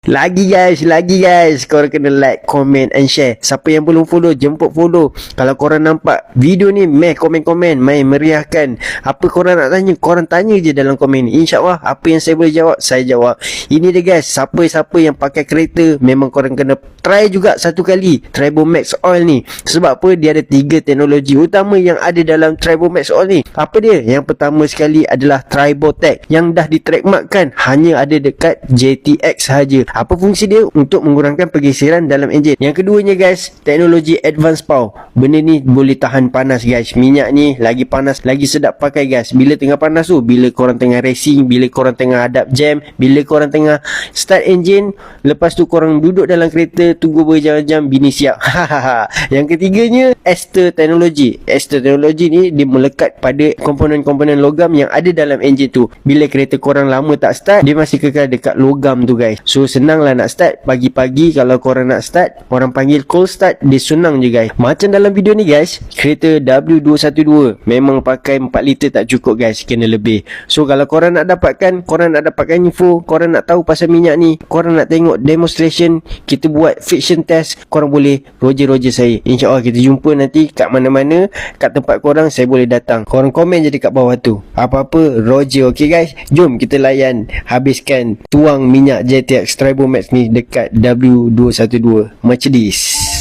Lagi guys, korang kena like, comment and share. Siapa yang belum follow, jemput follow. Kalau korang nampak video ni, komen-komen, main meriahkan. Apa korang nak tanya, korang tanya je dalam komen ni. InsyaAllah apa yang saya boleh jawab, saya jawab. Ini dia guys, siapa-siapa yang pakai kereta, memang korang kena try juga satu kali Turbo Max Oil ni. Sebab apa? Dia ada 3 teknologi utama yang ada dalam Turbo Max Oil ni. Apa dia? Yang pertama sekali adalah TurboTax, yang dah di-trademarkkan hanya ada dekat JTX sahaja. Apa fungsi dia? Untuk mengurangkan pergeseran dalam enjin. Yang keduanya guys, teknologi Advanced Power. Benda ni boleh tahan panas guys. Minyak ni lagi panas, lagi sedap pakai guys. Bila tengah panas tu, bila korang tengah racing, bila korang tengah hadap jam, bila korang tengah start enjin, lepas tu korang duduk dalam kereta, tunggu berjam-jam, bini siap. Yang ketiganya, Ester Teknologi. Ester Teknologi ni dia melekat pada komponen-komponen logam yang ada dalam enjin tu. Bila kereta korang lama tak start, dia masih kekal dekat logam tu guys. So senanglah nak start. Pagi-pagi kalau korang nak start, orang panggil cold start, dia senang je guys. Macam dalam video ni guys, kereta W212 memang pakai 4 liter tak cukup guys, kena lebih. So kalau korang nak dapatkan, korang nak dapatkan info, korang nak tahu pasal minyak ni, korang nak tengok demonstration, kita buat friction test, korang boleh Roger saya. InsyaAllah kita jumpa nanti kat mana-mana, kat tempat korang, saya boleh datang. Korang komen je dekat bawah tu, apa-apa Roger. Okay guys, jom kita layan, habiskan tuang minyak JTX Turbo Max ni dekat W212 Mercedes.